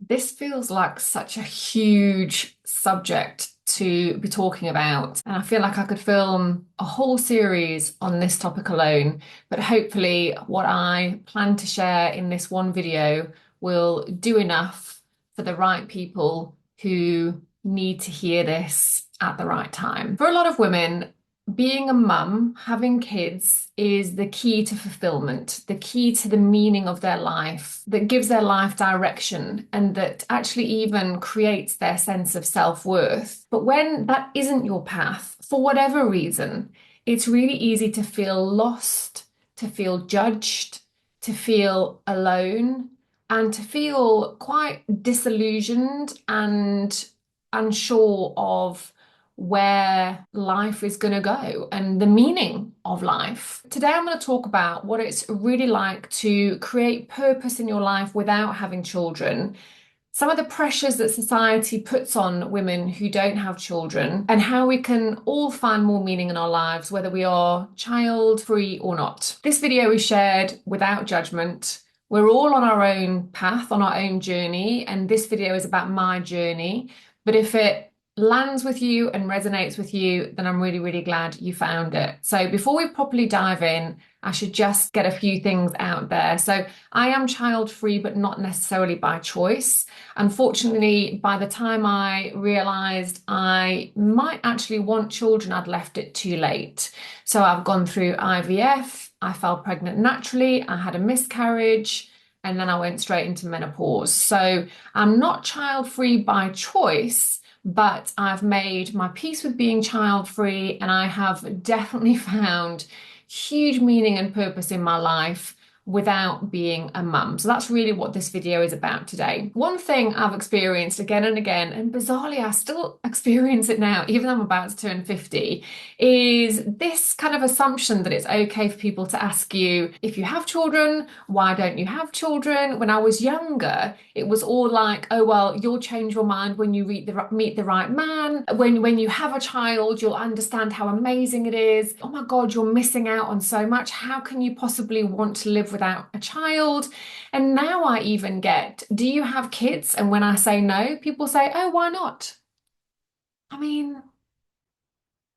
This feels like such a huge subject to be talking about. And I feel like I could film a whole series on this topic alone. But hopefully, what I plan to share in this one video will do enough for the right people who need to hear this at the right time. For a lot of women, being a mum, having kids is the key to fulfillment, the key to the meaning of their life, that gives their life direction and that actually even creates their sense of self-worth. But when that isn't your path, for whatever reason, it's really easy to feel lost, to feel judged, to feel alone, and to feel quite disillusioned and unsure of where life is going to go and the meaning of life. Today, I'm going to talk about what it's really like to create purpose in your life without having children, some of the pressures that society puts on women who don't have children, and how we can all find more meaning in our lives, whether we are child-free or not. This video is shared without judgment. We're all on our own path, on our own journey, and this video is about my journey. But if it lands with you and resonates with you, then I'm really, really glad you found it. So before we properly dive in, I should just get a few things out there. So I am child-free, but not necessarily by choice. Unfortunately, by the time I realized I might actually want children, I'd left it too late. So I've gone through IVF, I fell pregnant naturally, I had a miscarriage, and then I went straight into menopause. So I'm not child-free by choice, but I've made my peace with being child-free, and I have definitely found huge meaning and purpose in my life without being a mum. So that's really what this video is about today. One thing I've experienced again and again, and bizarrely I still experience it now, even though I'm about to turn 50, is this kind of assumption that it's okay for people to ask you, if you have children, why don't you have children? When I was younger, it was all like, oh, well, you'll change your mind when you meet the right man. When you have a child, you'll understand how amazing it is. Oh my God, you're missing out on so much. How can you possibly want to live without a child? And now I even get, do you have kids? And when I say no, people say, oh, why not? I mean,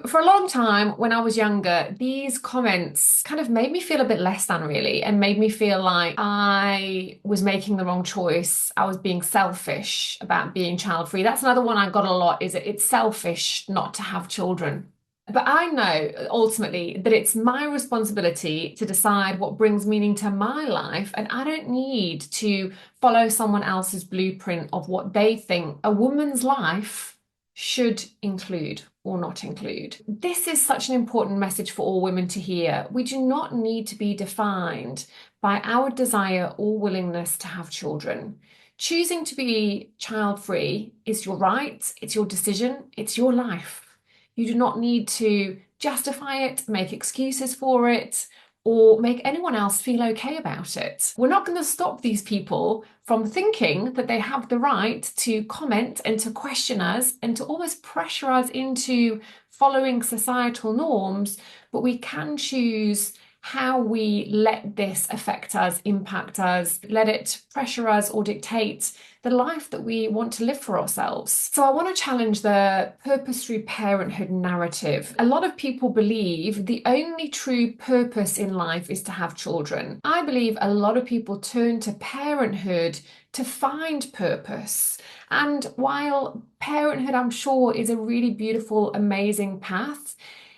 for a long time when I was younger, these comments kind of made me feel a bit less than, really, and made me feel like I was making the wrong choice. I was being selfish about being child-free. That's another one I got a lot, is that it's selfish not to have children. But I know ultimately that it's my responsibility to decide what brings meaning to my life, and I don't need to follow someone else's blueprint of what they think a woman's life should include or not include. This is such an important message for all women to hear. We do not need to be defined by our desire or willingness to have children. Choosing to be child-free is your right, it's your decision, it's your life. You do not need to justify it, make excuses for it, or make anyone else feel okay about it. We're not going to stop these people from thinking that they have the right to comment and to question us and to almost pressure us into following societal norms, but we can choose how we let this affect us, impact us, let it pressure us or dictate the life that we want to live for ourselves. So I want to challenge the purpose through parenthood narrative. A lot of people believe the only true purpose in life is to have children. I believe a lot of people turn to parenthood to find purpose. And while parenthood, I'm sure, is a really beautiful, amazing path,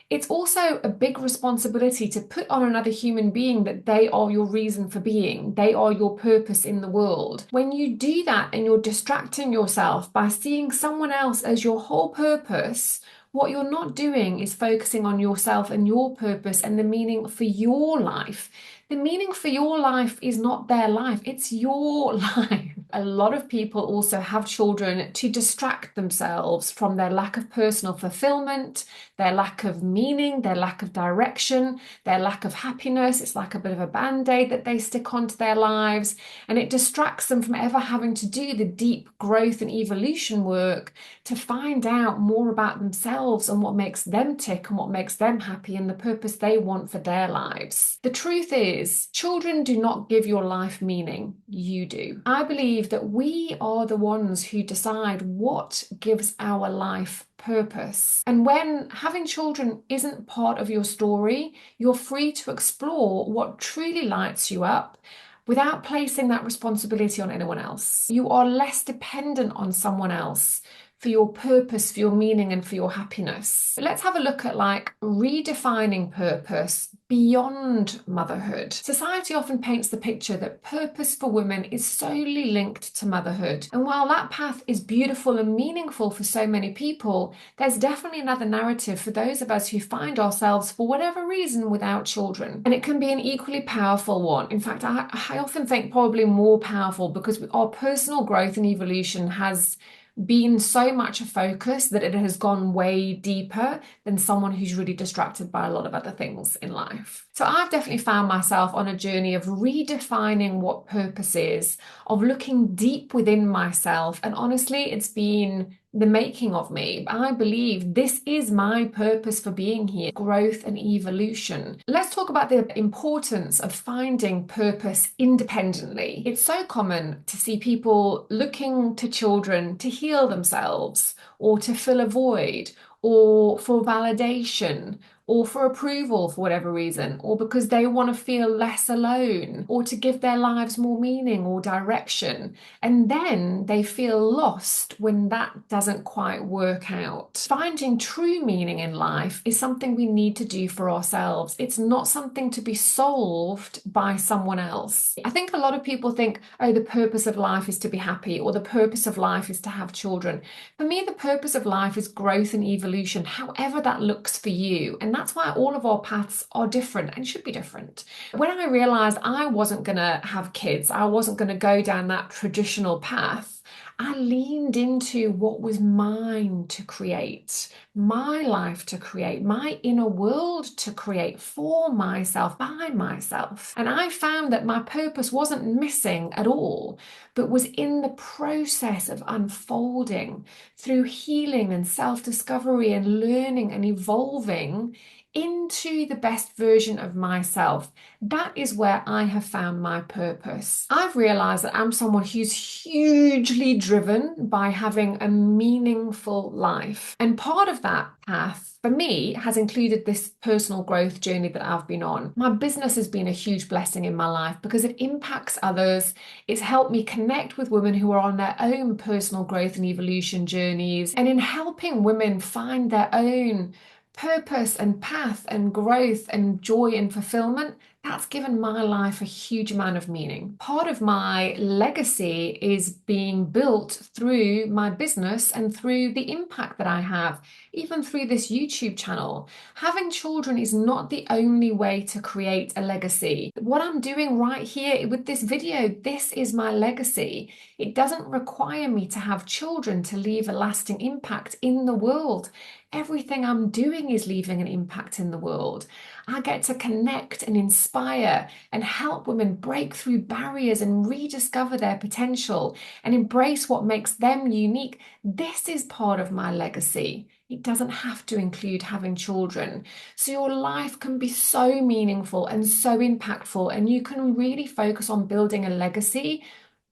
it's also a big responsibility to put on another human being that they are your reason for being. They are your purpose in the world. When you do that and you're distracting yourself by seeing someone else as your whole purpose, what you're not doing is focusing on yourself and your purpose and the meaning for your life. The meaning for your life is not their life, it's your life. A lot of people also have children to distract themselves from their lack of personal fulfillment, their lack of meaning, their lack of direction, their lack of happiness. It's like a bit of a band-aid that they stick onto their lives, and it distracts them from ever having to do the deep growth and evolution work to find out more about themselves and what makes them tick and what makes them happy and the purpose they want for their lives. The truth is, children do not give your life meaning. You do. I believe believe that we are the ones who decide what gives our life purpose. And when having children isn't part of your story, you're free to explore what truly lights you up without placing that responsibility on anyone else. You are less dependent on someone else for your purpose, for your meaning, and for your happiness. But let's have a look at like redefining purpose beyond motherhood. Society often paints the picture that purpose for women is solely linked to motherhood. And while that path is beautiful and meaningful for so many people, there's definitely another narrative for those of us who find ourselves, for whatever reason, without children. And it can be an equally powerful one. In fact, I often think probably more powerful, because our personal growth and evolution has been so much a focus that it has gone way deeper than someone who's really distracted by a lot of other things in life. So I've definitely found myself on a journey of redefining what purpose is, of looking deep within myself. And honestly, it's been the making of me. I believe this is my purpose for being here: growth and evolution. Let's talk about the importance of finding purpose independently. It's so common to see people looking to children to heal themselves, or to fill a void, or for validation, or for approval for whatever reason, or because they want to feel less alone, or to give their lives more meaning or direction. And then they feel lost when that doesn't quite work out. Finding true meaning in life is something we need to do for ourselves. It's not something to be solved by someone else. I think a lot of people think, oh, the purpose of life is to be happy, or the purpose of life is to have children. For me, the purpose of life is growth and evolution, however that looks for you. And that's why all of our paths are different and should be different. When I realized I wasn't going to have kids, I wasn't going to go down that traditional path, I leaned into what was mine to create, my life to create, my inner world to create for myself, by myself. And I found that my purpose wasn't missing at all, but was in the process of unfolding through healing and self-discovery and learning and evolving into the best version of myself. That is where I have found my purpose. I've realized that I'm someone who's hugely driven by having a meaningful life. And part of that path for me has included this personal growth journey that I've been on. My business has been a huge blessing in my life because it impacts others. It's helped me connect with women who are on their own personal growth and evolution journeys. And in helping women find their own purpose and path and growth and joy and fulfillment, that's given my life a huge amount of meaning. Part of my legacy is being built through my business and through the impact that I have, even through this YouTube channel. Having children is not the only way to create a legacy. What I'm doing right here with this video, this is my legacy. It doesn't require me to have children to leave a lasting impact in the world. Everything I'm doing is leaving an impact in the world. I get to connect and inspire and help women break through barriers and rediscover their potential and embrace what makes them unique. This is part of my legacy. It doesn't have to include having children. So your life can be so meaningful and so impactful, and you can really focus on building a legacy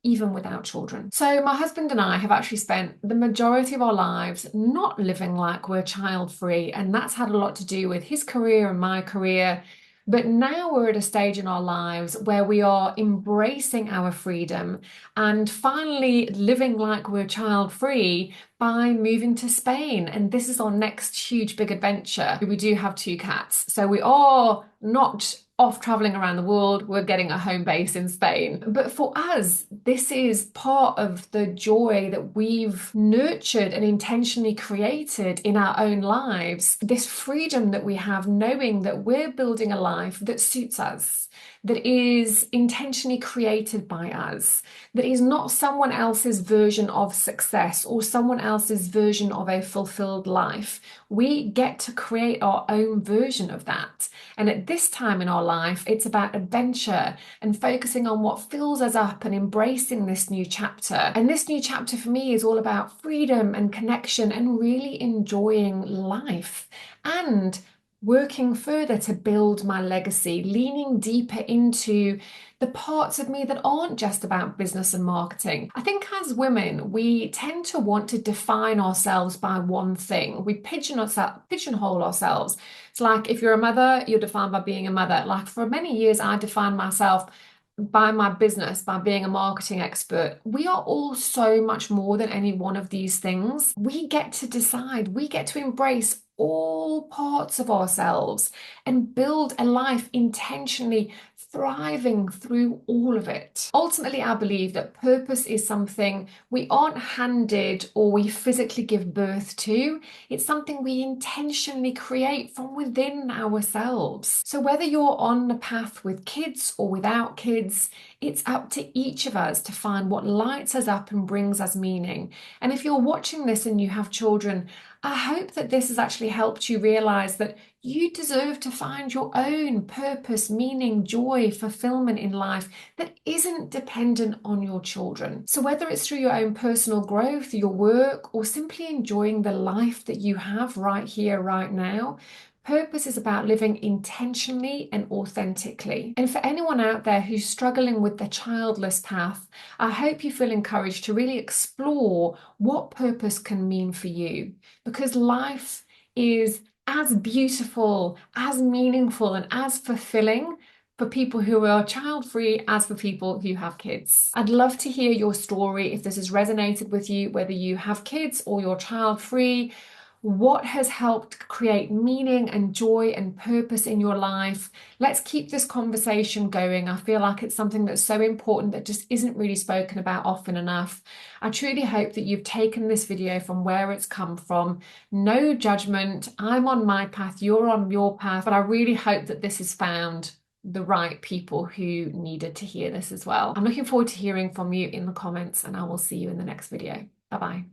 even without children. So my husband and I have actually spent the majority of our lives not living like we're child-free, and that's had a lot to do with his career and my career. But now we're at a stage in our lives where we are embracing our freedom and finally living like we're child-free by moving to Spain. And this is our next huge big adventure. We do have 2 cats, so we are not off traveling around the world. We're getting a home base in Spain. But for us, this is part of the joy that we've nurtured and intentionally created in our own lives. This freedom that we have, knowing that we're building a life that suits us, that is intentionally created by us, that is not someone else's version of success or someone else's version of a fulfilled life. We get to create our own version of that. And at this time in our life, it's about adventure and focusing on what fills us up and embracing this new chapter. And this new chapter for me is all about freedom and connection and really enjoying life and working further to build my legacy, leaning deeper into the parts of me that aren't just about business and marketing. I think as women, we tend to want to define ourselves by one thing. We pigeonhole ourselves. It's like if you're a mother, you're defined by being a mother. Like for many years, I defined myself by my business, by being a marketing expert. We are all so much more than any one of these things. We get to decide, we get to embrace all parts of ourselves and build a life intentionally thriving through all of it. Ultimately, I believe that purpose is something we aren't handed or we physically give birth to. It's something we intentionally create from within ourselves. So whether you're on the path with kids or without kids, it's up to each of us to find what lights us up and brings us meaning. And if you're watching this and you have children, I hope that this has actually helped you realize that you deserve to find your own purpose, meaning, joy, fulfillment in life that isn't dependent on your children. So whether it's through your own personal growth, your work, or simply enjoying the life that you have right here, right now, purpose is about living intentionally and authentically. And for anyone out there who's struggling with the childless path, I hope you feel encouraged to really explore what purpose can mean for you, because life is as beautiful, as meaningful, and as fulfilling for people who are child-free as for people who have kids. I'd love to hear your story if this has resonated with you, whether you have kids or you're child-free. What has helped create meaning and joy and purpose in your life? Let's keep this conversation going. I feel like it's something that's so important that just isn't really spoken about often enough. I truly hope that you've taken this video from where it's come from. No judgment. I'm on my path, you're on your path, but I really hope that this has found the right people who needed to hear this as well. I'm looking forward to hearing from you in the comments, and I will see you in the next video. Bye-bye.